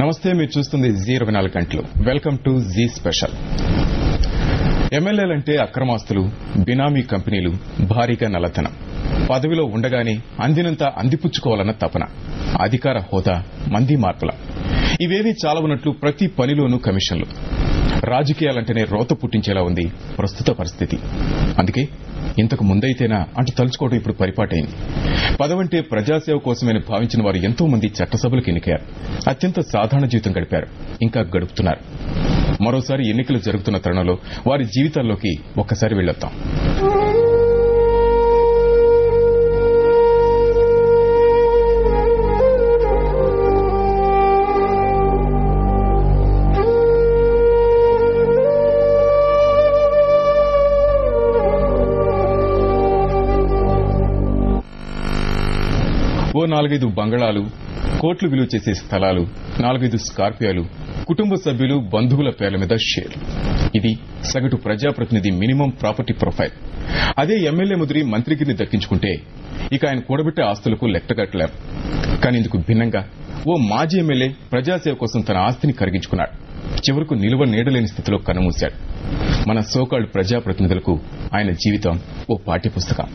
నమస్తే, మీరు చూస్తుంది జీ24 గంటలు. Welcome to Zee special. ఎమ్మెల్యేలంటే అక్రమాస్తులు, బినామీ కంపెనీలు, భారీగా నల్లధనం, పదవిలో ఉండగానే అందినంత అందిపుచ్చుకోవాలన్న తపన, అధికార హోదా, మంది మార్పుల ఇవేవీ చాలవున్నట్లు ప్రతి పనిలోనూ కమిషన్లు. రాజకీయాలంటేనే రోత పుట్టించేలా ఉంది ప్రస్తుత పరిస్థితి. అందుకే ఇంతకు ముందైతేనా అంటూ తలుచుకోవడం ఇప్పుడు పరిపాటైంది. పదవంటే ప్రజాసేవ కోసమని భావించిన వారు ఎంతో మంది చట్టసభలకు ఎన్నికయ్యారు. అత్యంత సాధారణ జీవితం గడిపారు, ఇంకా గడుపుతున్నారు. మరోసారి ఎన్నికలు జరుగుతున్న తరుణంలో వారి జీవితాల్లోకి ఒక్కసారి వెళ్లొద్దాం. ఓ 4-5 బంగళాలు, కోట్లు విలువ చేసే స్థలాలు, 4-5 స్కార్పియోలు, కుటుంబ సభ్యులు, బంధువుల పేర్ల మీద షేర్లు. ఇది సగటు ప్రజాప్రతినిధి మినిమం ప్రాపర్టీ ప్రొఫైల్. అదే ఎమ్మెల్యే ముదిరి మంత్రిగిరిని దక్కించుకుంటే ఇక ఆయన కూడబెట్టే ఆస్తులకు లెక్కగట్టలేరు. కానీ ఇందుకు భిన్నంగా ఓ మాజీ ఎమ్మెల్యే ప్రజాసేవ కోసం తన ఆస్తిని కరిగించుకున్నాడు. చివరకు నిలువ నీడలేని స్థితిలో కన్నుమూశాడు. మన సోకాల్డ్ ప్రజాప్రతినిధులకు ఆయన జీవితం ఓ పాఠ్యపుస్తకం.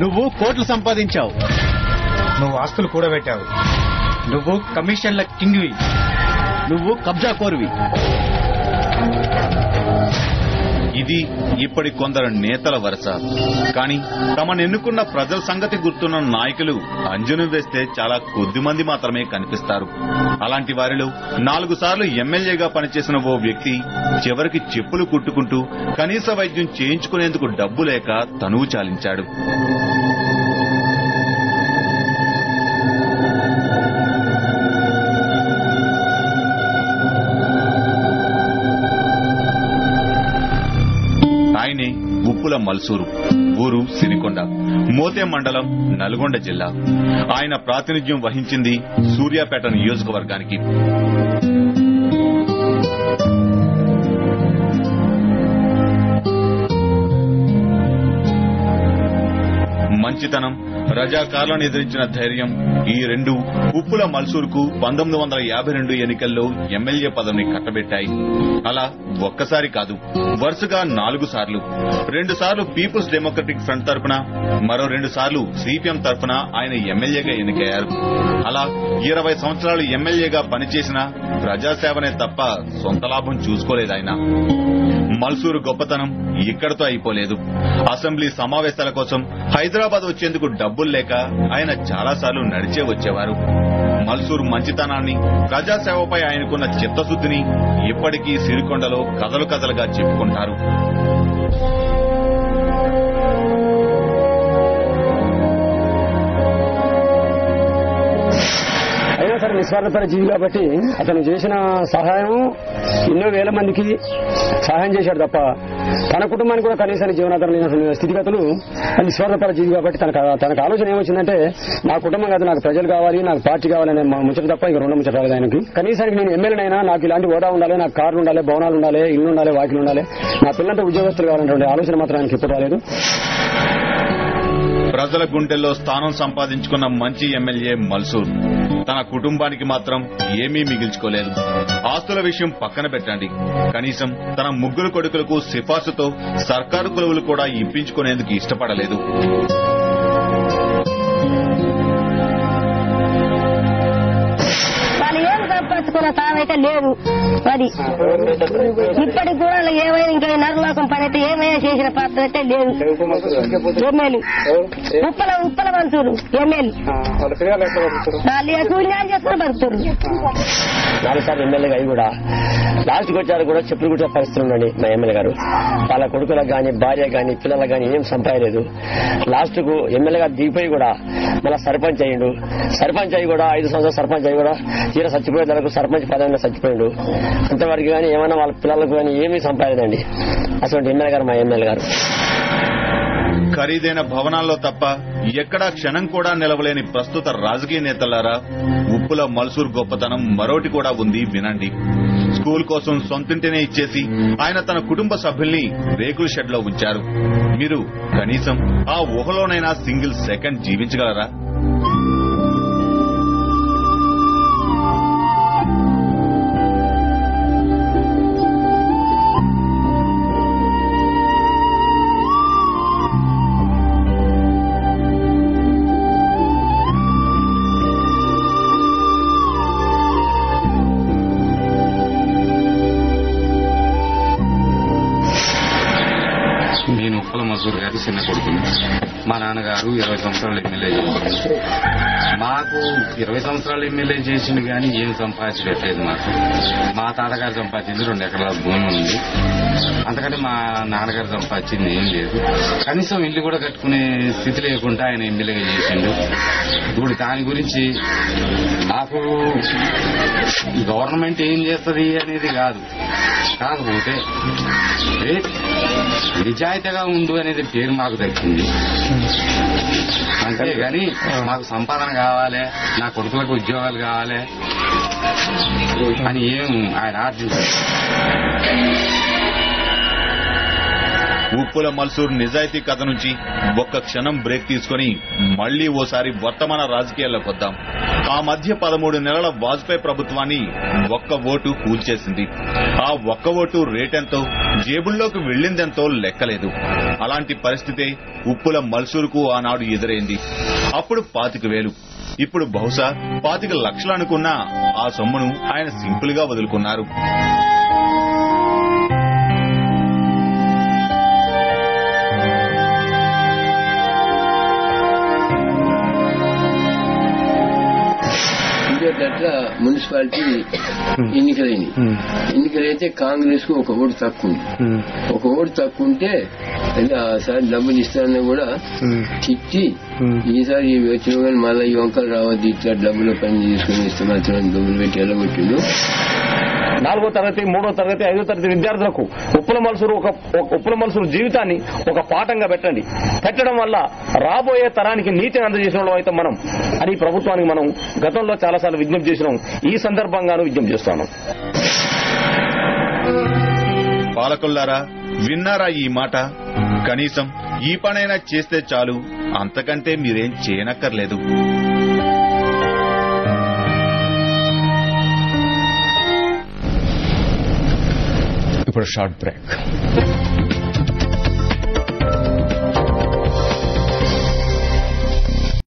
నువ్వు కోట్లు సంపాదించావు, నువ్వు ఆస్తులు కూడబెట్టావు, నువ్వు కమిషన్ల కింగ్వి, నువ్వు కబ్జా కోరువి. ఇది ఇప్పటి కొందరు నేతల వరుస. కానీ తమనెన్నుకున్న ప్రజల సంగతి గుర్తున్న నాయకులు అంజనం వేస్తే చాలా కొద్ది మంది మాత్రమే కనిపిస్తారు. అలాంటి వారిలో 4 సార్లు ఎమ్మెల్యేగా పనిచేసిన ఓ వ్యక్తి చివరికి చెప్పులు కుట్టుకుంటూ కనీస వైద్యం చేయించుకునేందుకు డబ్బు లేక తనువు చాలించాడు. ఆయనే ఉప్పుల మల్సూరు, ఊరు సిరికొండ, మోతెం మండలం, నల్గొండ జిల్లా. ఆయన ప్రాతినిధ్యం వహించింది సూర్యాపేట నియోజకవర్గానికి. మంచితనం, రజాకార్లను ఎదిరించిన ధైర్యం, ఈ రెండు ఉప్పుల మల్సూరుకు 1952 ఎన్నికల్లో ఎమ్మెల్యే పదవిని కట్టబెట్టాయి. అలా ఒక్కసారి కాదు, వరుసగా 4 సార్లు. 2 సార్లు పీపుల్స్ డెమోక్రటిక్ ఫ్రంట్ తరఫున, మరో 2 సార్లు సిపిఎం తరఫున ఆయన ఎమ్మెల్యేగా ఎన్నికయ్యారు. అలా 20 సంవత్సరాలు ఎమ్మెల్యేగా పనిచేసిన ప్రజాసేవనే తప్ప సొంత లాభం చూసుకోలేదాయన. మల్సూరు గొప్పతనం ఇక్కడతో అయిపోలేదు. అసెంబ్లీ సమావేశాల కోసం హైదరాబాద్ వచ్చేందుకు డబ్బులు లేక ఆయన చాలాసార్లు నడిచే వచ్చేవారు. మల్సూరు మంచితనాన్ని, ప్రజాసేవపై ఆయనకున్న చిత్తశుద్ధిని ఇప్పటికీ సిరికొండలో కథలు కథలుగా చెప్పుకుంటారు. అయినా సరే నిస్వార్థపర జీవి కాబట్టి అతను చేసిన సహాయం ఎన్నో వేల మందికి సహాయం చేశాడు తప్ప తన కుటుంబానికి కూడా కనీసాన్ని జీవనాధారం లేనటువంటి స్థితిగతులు. నిస్వార్థపర జీవి కాబట్టి తనకు ఆలోచన ఏమొచ్చిందంటే నా కుటుంబం కాదు, నాకు ప్రజలు కావాలి, నాకు పార్టీ కావాలనే ముచ్చట తప్ప ఇక 2 ముచ్చట రాలేదు ఆయనకి. కనీసానికి నేను ఎమ్మెల్యేనైనా నాకు ఇలాంటి హోదా ఉండాలి, నాకు కార్లు ఉండాలి, భవనాలు ఉండాలి, ఇల్లు ఉండాలి, వాకిలు ఉండాలి, నా పిల్లలతో ఉద్యోగస్తులు కావాలనేటువంటి ఆలోచన మాత్రం ఆయనకి ఎప్పుడు రాలేదు. ప్రజల గుండెల్లో స్థానం సంపాదించుకున్న మంచి ఎమ్మెల్యే మల్సూర్ తన కుటుంబానికి మాత్రం ఏమీ మిగిల్చుకోలేదు. ఆస్తుల విషయం పక్కన పెట్టండి, కనీసం తన 3 కొడుకులకు సిఫార్సుతో సర్కారు కొలువులు కూడా ఇప్పించుకునేందుకు ఇష్టపడలేదు. తామైతే లేదు. అది ఇప్పటికి కూడా ఏమైనా ఇంకా నరలోకం పని అయితే ఏమైనా చేసిన పాత్ర అయితే లేదు. ఎమ్మెల్యే ఉప్పల మల్సూరు ఎమ్మెల్యే కూలినాలు చేసుకుని బతుకుతారు. 4 సార్లు ఎమ్మెల్యేగా అయి కూడా లాస్ట్కి వచ్చారు కూడా చెప్పులు కుట్టే పరిస్థితులు ఉండండి. మా ఎమ్మెల్యే గారు వాళ్ళ కొడుకులకు గాని, భార్య గాని, పిల్లలకు గాని ఏం సంపాదలేదు. లాస్ట్ కు ఎమ్మెల్యేగా దిగిపోయి కూడా మళ్ళీ సర్పంచ్ అయ్యిండు. సర్పంచ్ అయ్యి కూడా 5 సంవత్సరాలు సర్పంచ్ అయ్యి కూడా తీరా చచ్చిపోయేందుకు సర్పంచ్ పదవిలో చచ్చిపోయాడు. అంతవరకు కానీ ఏమైనా వాళ్ళ పిల్లలకు కానీ ఏమీ సంపాదనండి. అటువంటి ఎమ్మెల్యే గారు మా ఎమ్మెల్యే గారు. ఖరీదైన భవనాల్లో తప్ప ఎక్కడా క్షణం కూడా నిలవలేని ప్రస్తుత రాజకీయ నేతలారా, ఉప్పుల మల్సూర్ గొప్పతనం మరోటి కూడా ఉంది, వినండి. స్కూల్ కోసం సొంతింటినే ఇచ్చేసి ఆయన తన కుటుంబ సభ్యుల్ని రేకుల షెడ్ లో ఉంచారు. మీరు కనీసం ఆ ఊహలోనైనా సింగిల్ సెకండ్ జీవించగలరా? నేను ఉప్పల మసూర్ గారి చిన్న కొడుకుని. మా నాన్నగారు 20 సంవత్సరాలు ఎమ్మెల్యే చేసింది. మాకు 20 సంవత్సరాలు ఎమ్మెల్యే చేసింది కానీ ఏం సంపాదించలేదు. మా తాతగారు సంపాదించింది 2 ఎకరాల భూమి ఉంది. అంతకంటే మా నాన్నగారు సంపాదించింది ఏం లేదు. కనీసం ఇల్లు కూడా కట్టుకునే స్థితి లేకుండా ఆయన ఎమ్మెల్యేగా చేసిండు. ఇప్పుడు దాని గురించి నాకు గవర్నమెంట్ ఏం చేస్తుంది అనేది కాదు, కాకపోతే నిజాయితీగా ఉండు అనేది పేరు మాకు దక్కింది. అంతేగాని మాకు సంపాదన కావాలి, నా కొడుకులకు ఉద్యోగాలు కావాలి అని ఏం ఆయన ఆర్జించారు. ఉప్పుల మల్సూర్ నిజాయితీ కథ నుంచి ఒక్క క్షణం బ్రేక్ తీసుకుని మళ్లీ ఓసారి వర్తమాన రాజకీయాల్లోకి వద్దాం. ఆ మధ్య 13 నెలల వాజ్పేయి ప్రభుత్వాన్ని ఒక్క ఓటు కూల్చేసింది. ఆ ఒక్క ఓటు రేటెంతో, జేబుల్లోకి వెళ్లిందెంతో లెక్కలేదు. అలాంటి పరిస్థితే ఉప్పుల మల్సూర్కు ఆనాడు ఎదురైంది. అప్పుడు 25,000, ఇప్పుడు బహుశా 25 లక్షలు అనుకున్న ఆ సొమ్మును ఆయన సింపుల్ గా వదులుకున్నారు. అట్లా మున్సిపాలిటీ ఎన్నికలైతే కాంగ్రెస్ కు ఒక ఓటు తక్కువ ఉంది. ఒక ఓటు తక్కువ ఉంటే ఆసారి డబ్బులు ఇస్తానని కూడా తిట్టి, ఈసారి వచ్చిన కానీ మళ్ళీ ఈ వంకలు రావద్దు, ఇట్లా డబ్బులు పని తీసుకుని ఇస్తే మాత్రం డబ్బులు పెట్టి ఎలగొట్టిండు. 4వ తరగతి 3వ తరగతి 5వ తరగతి విద్యార్థులకు ఉప్పుల మల్సూరు జీవితాన్ని ఒక పాఠంగా పెట్టడం వల్ల రాబోయే తరానికి నీతిని అందజేసిన వాళ్ళం అయితే మనం అని ప్రభుత్వానికి మనం గతంలో చాలాసార్లు విజ్ఞప్తి చేసినాం. ఈ సందర్భంగానూ విజ్ఞప్తి చేస్తున్నాం. పాలకుల్లారా, విన్నారా ఈ మాట? కనీసం ఈ పనైనా చేస్తే చాలు, అంతకంటే మీరేం చేయనక్కర్లేదు. ఇప్పుడు షార్ట్ బ్రేక్.